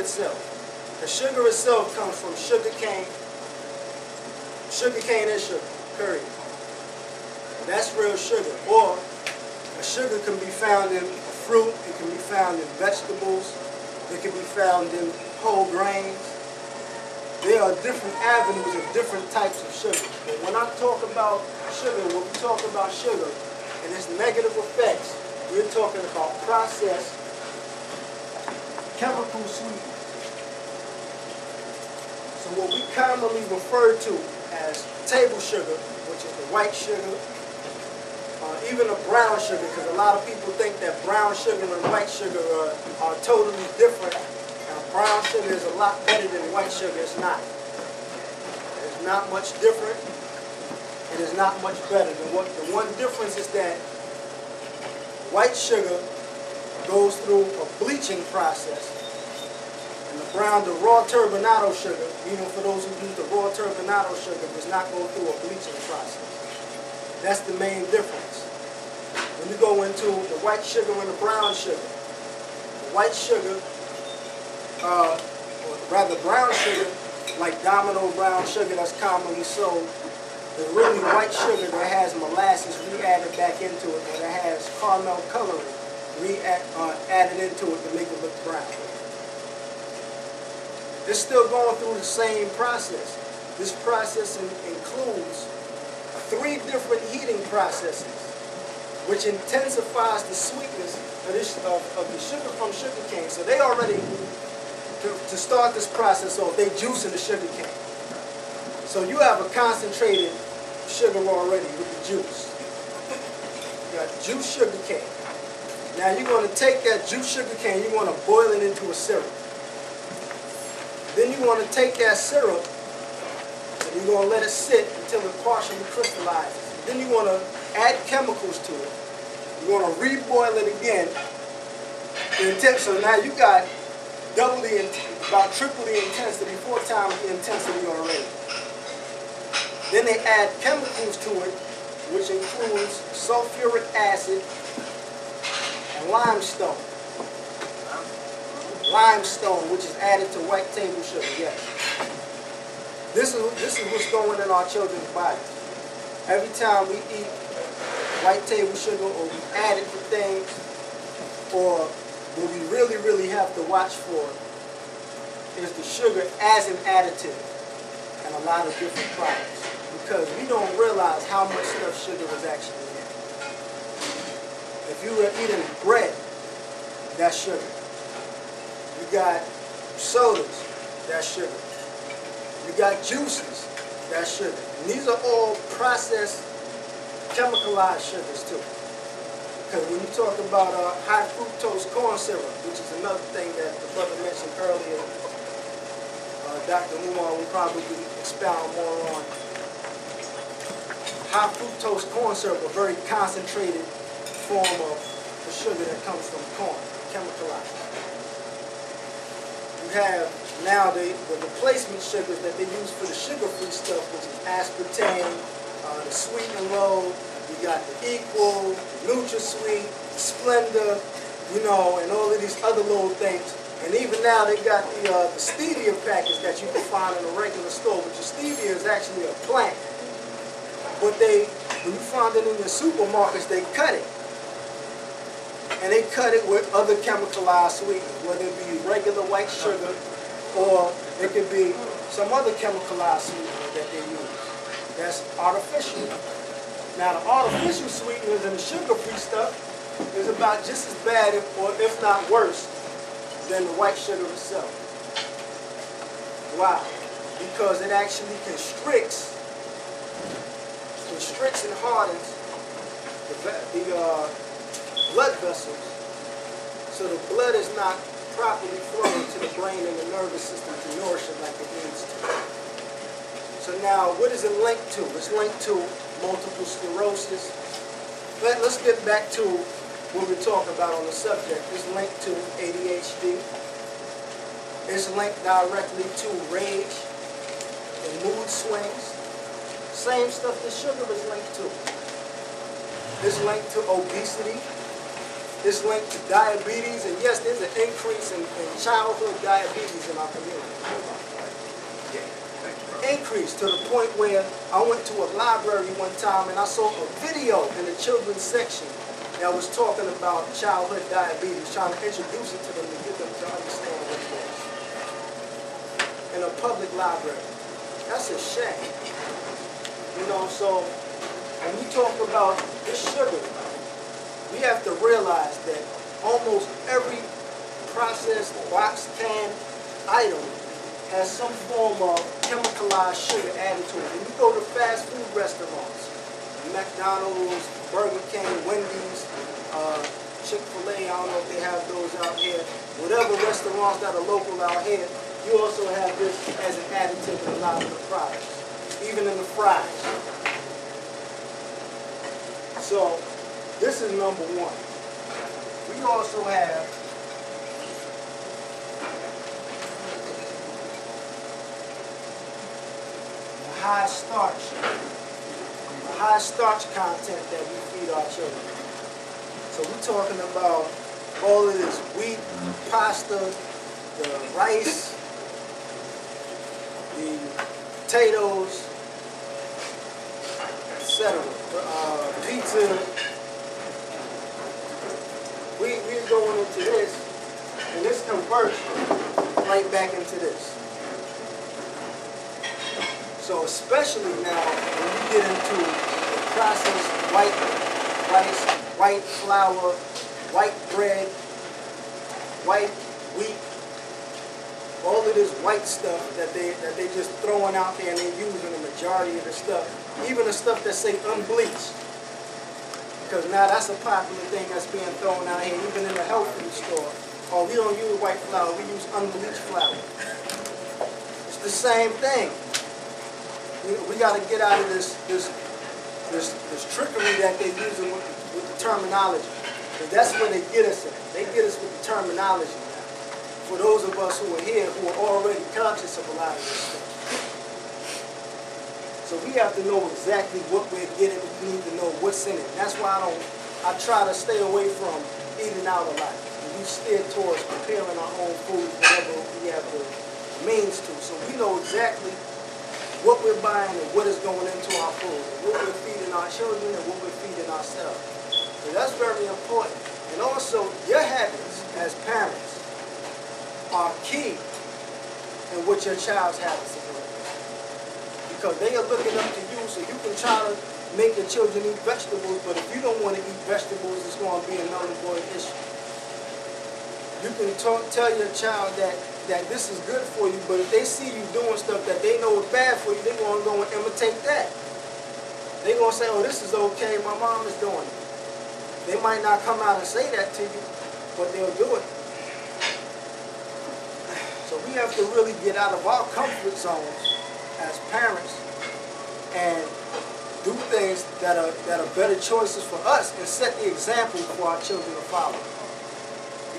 itself. The sugar itself comes from sugar cane and sugar, period. That's real sugar. Or a sugar can be found in fruit, it can be found in vegetables, it can be found in whole grains. There are different avenues of different types of sugar. But when I talk about sugar, when we talk about sugar and its negative effects, we're talking about processed chemical sweeteners. So what we commonly refer to as table sugar, which is the white sugar, even a brown sugar, because a lot of people think that brown sugar and white sugar are totally different. Now, brown sugar is a lot better than white sugar. It's not. It's not much different. It is not much better. The one difference is that white sugar goes through a bleaching process. And the brown, the raw turbinado sugar, even for those who use the raw turbinado sugar, does not go through a bleaching process. That's the main difference. When you go into the white sugar and the brown sugar, the white sugar, or rather brown sugar, like Domino brown sugar that's commonly sold, is really white sugar that has molasses re-added back into it, or that has caramel coloring added into it to make it look brown. It's still going through the same process. This process includes 3 different heating processes, which intensifies the sweetness of the sugar from sugar cane. So they already, to start this process off, they juicing the sugar cane. So you have a concentrated sugar already with the juice. You got juiced sugar cane. Now you're going to take that juiced sugar cane, you're going to boil it into a syrup. Then you're going to take that syrup and you're going to let it sit until it partially crystallizes. Then you're going to add chemicals to it. You're going to reboil it again. So now you got about triple the intensity, 4 times the intensity already. Then they add chemicals to it, which includes sulfuric acid and limestone. Limestone, which is added to white table sugar, yes. This is what's going in our children's bodies. Every time we eat white table sugar, or we add it to things, or what we really, really have to watch for is the sugar as an additive in a lot of different products. Because we don't realize how much stuff sugar is actually in. If you were eating bread, that's sugar. You got sodas, that's sugar. You got juices, that's sugar. And these are all processed, chemicalized sugars too. Because when you talk about high fructose corn syrup, which is another thing that the brother mentioned earlier, Dr. Umar will probably expound more on. High fructose corn syrup, a very concentrated form of the sugar that comes from corn, chemicalized. You have now the replacement sugars that they use for the sugar-free stuff, which is aspartame, the Sweet and Low, you got the Equal, the NutraSweet, the Splenda, you know, and all of these other little things. And even now they got the stevia package that you can find in a regular store, but your stevia is actually a plant. But when you find it in your supermarkets, they cut it. And they cut it with other chemicalized sweeteners, whether it be regular white sugar or it could be some other chemicalized sweetener that they use. That's artificial. Now the artificial sweeteners and the sugar-free stuff is about just as bad, or if not worse, than the white sugar itself. Why? Because it actually constricts and hardens the blood vessels, so the blood is not properly flowing to the brain and the nervous system to nourish it like it needs to. So now, what is it linked to? It's linked to multiple sclerosis. Let's get back to what we're talking about on the subject. It's linked to ADHD. It's linked directly to rage and mood swings. Same stuff that sugar is linked to. It's linked to obesity. it's linked to diabetes, and yes, there's an increase in childhood diabetes in our community. Increase to the point where I went to a library one time and I saw a video in the children's section that was talking about childhood diabetes, trying to introduce it to them to get them to understand what it is. In a public library. That's a shame. You know, so when we talk about this sugar, we have to realize that almost every processed box can item has some form of chemicalized sugar added to it. When you go to fast food restaurants, McDonald's, Burger King, Wendy's, Chick-fil-A, I don't know if they have those out here. Whatever restaurants that are local out here, you also have this as an additive in a lot of the products, even in the fries. So, this is number one. We also have high starch content that we feed our children. So we're talking about all of this wheat, pasta, the rice, the potatoes, etc. Pizza. We're going into this, and this converts right back into this. So especially now, when you get into the processed white rice, white flour, white bread, white wheat, all of this white stuff that they just throwing out there and they're using the majority of the stuff, even the stuff that say unbleached. Because now that's a popular thing that's being thrown out here, even in the health food store. Oh, we don't use white flour, we use unbleached flour. It's the same thing. We got to get out of this trickery that they're using with the terminology. Because that's where they get us at. They get us with the terminology now. For those of us who are here, who are already conscious of a lot of this stuff. So we have to know exactly what we're getting. We need to know what's in it. And that's why I try to stay away from eating out a lot. And we steer towards preparing our own food, whatever we have the means to. So we know exactly what we're buying and what is going into our food, and what we're feeding our children and what we're feeding ourselves. So that's very important. And also, your habits as parents are key in what your child's habits are going to be. Because they are looking up to you, so you can try to make your children eat vegetables, but if you don't want to eat vegetables, it's going to be a null and void issue. You can tell your child that this is good for you, but if they see you doing stuff that they know is bad for you, they're going to go and imitate that. They're going to say, oh, this is okay, my mom is doing it. They might not come out and say that to you, but they'll do it. So we have to really get out of our comfort zones as parents and do things that are better choices for us and set the example for our children to follow.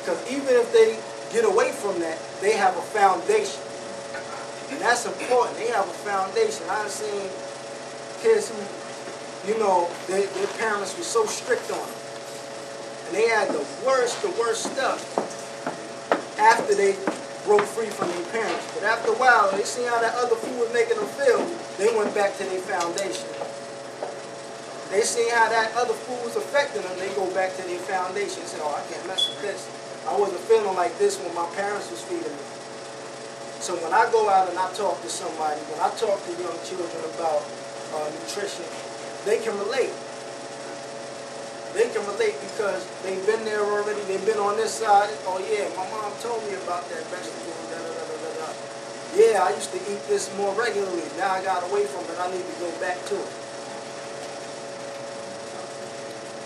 Because even if they get away from that, they have a foundation. And that's important. They have a foundation. I've seen kids who, you know, their parents were so strict on them. And they had the worst stuff after they broke free from their parents. But after a while, they see how that other food was making them feel, they went back to their foundation. They see how that other food was affecting them, they go back to their foundation and say, oh, I can't mess with this. I wasn't feeling like this when my parents was feeding me. So when I go out and I talk to somebody, when I talk to young children about nutrition, they can relate. They can relate because they've been there already. They've been on this side. Oh yeah, my mom told me about that vegetable. Da, da, da, da, da. Yeah, I used to eat this more regularly. Now I got away from it. I need to go back to it.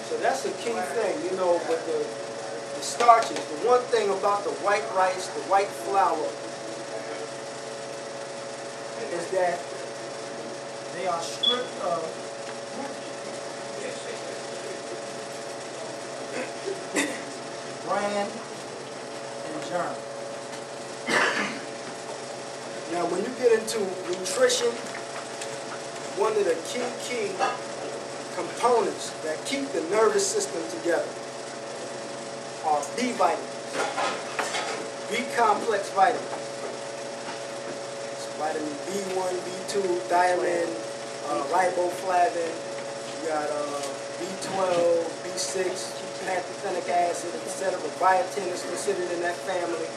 So that's a key thing, you know, but the starches, the one thing about the white rice, the white flour, is that they are stripped of bran and germ. Now when you get into nutrition, one of the key components that keep the nervous system together are B vitamins, B complex vitamins. So vitamin B1, B2, thiamine, riboflavin, you got B12, B6, pantothenic acid, etc. Biotin is considered in that family.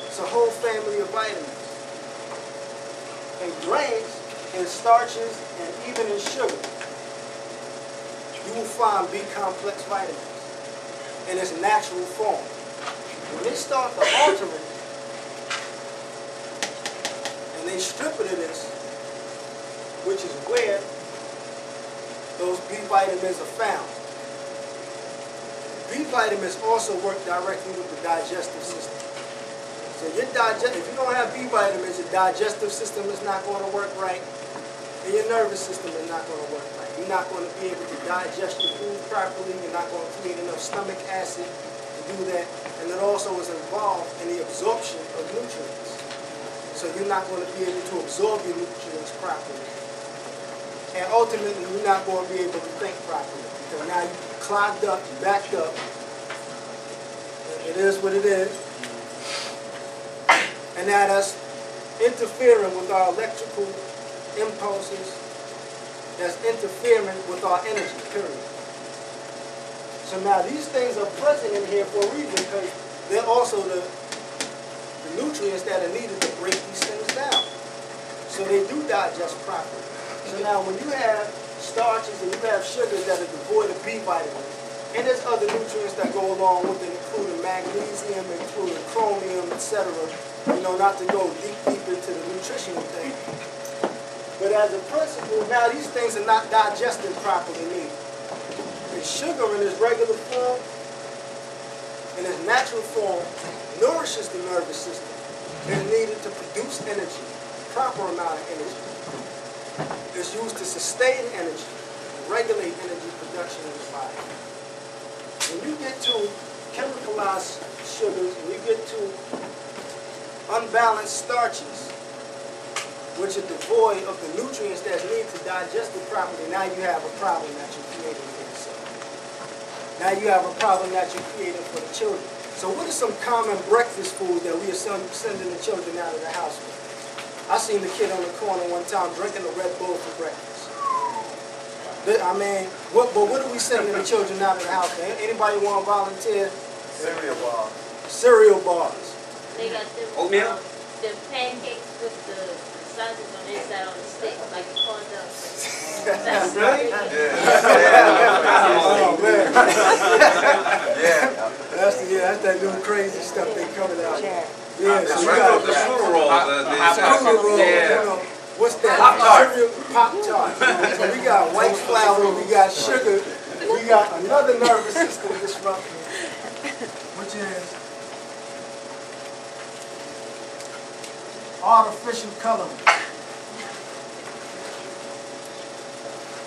It's a whole family of vitamins. In grains, in starches, and even in sugar, you will find B complex vitamins in its natural form. When they start to alter it, and they strip it of this, which is where those B vitamins are found. B vitamins also work directly with the digestive system. So if you don't have B vitamins, your digestive system is not going to work right, and your nervous system is not going to work right. You're not going to be able to digest your food properly. You're not going to create enough stomach acid to do that, and it also is involved in the absorption of nutrients. So you're not going to be able to absorb your nutrients properly. And ultimately, you're not going to be able to think properly. Because now you're clogged up, you're backed up. It is what it is. And now that's interfering with our electrical impulses. That's interfering with our energy, period. So now these things are present in here for a reason, because they're also the nutrients that are needed to break these things down. So they do digest properly. So now when you have starches and you have sugars that are devoid of B vitamins, and there's other nutrients that go along with it, including magnesium, including chromium, etc. You know, not to go deep into the nutritional thing. But as a principle, now these things are not digested properly neither. The sugar in its regular form, in its natural form, nourishes the nervous system. It's needed to produce energy, proper amount of energy. It's used to sustain energy, regulate energy production in the body. When you get to chemicalized sugars, when you get to unbalanced starches, which are devoid of the nutrients that's needed to digest it properly, now you have a problem that you're creating for yourself. Now you have a problem that you're creating for the children. So what are some common breakfast foods that we are sending the children out of the house with? I seen the kid on the corner one time drinking a Red Bull for breakfast. I mean, but what are we sending the children out of the house? Anybody want to volunteer? Cereal bars. Cereal bars. They got them, oatmeal? The pancakes with the sausage on the inside on the stick, like a corn dog. Really? Yeah. Oh, man. Yeah. That's that new crazy stuff they coming out. Yeah, so you got got the strudel roll. you know, what's that? Pop-Tart. So we got white flour, we got sugar, we got another nervous system disruption, which is artificial coloring.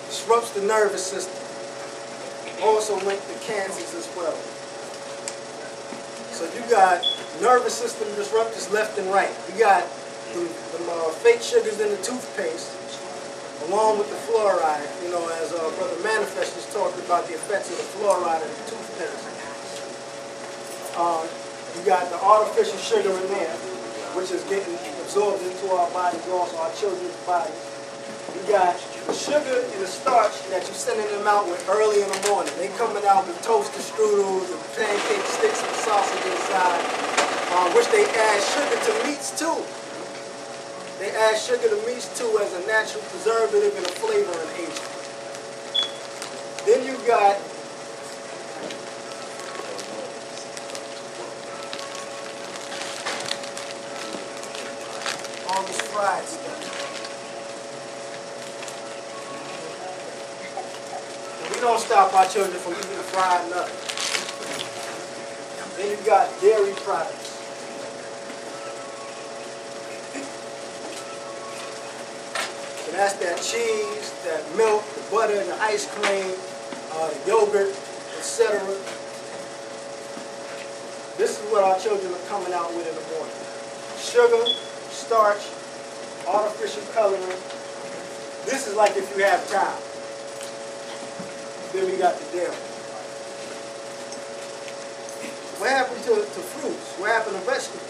Disrupts the nervous system. Also linked to cancers as well. So you got nervous system disruptors left and right. You got the fake sugars in the toothpaste, along with the fluoride. You know, as Brother Manifest just talked about the effects of the fluoride in the toothpaste. You got the artificial sugar in there, which is getting absorbed into our bodies, also our children's bodies. You got the sugar and the starch that you're sending them out with early in the morning. They coming out with toasted strudels and pancake sticks with sausage inside, which they add sugar to meats too. They add sugar to meats too as a natural preservative and a flavoring agent. Then you got all this fried stuff. We don't stop our children from eating fried nothing. Then you got dairy products. So that's that cheese, that milk, the butter, the ice cream, the yogurt, etc. This is what our children are coming out with in the morning. Sugar, starch, artificial coloring. This is like if you have time. Then we got the dairy. What happened to fruits? What happened to vegetables?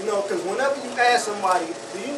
You know, because whenever you ask somebody, do you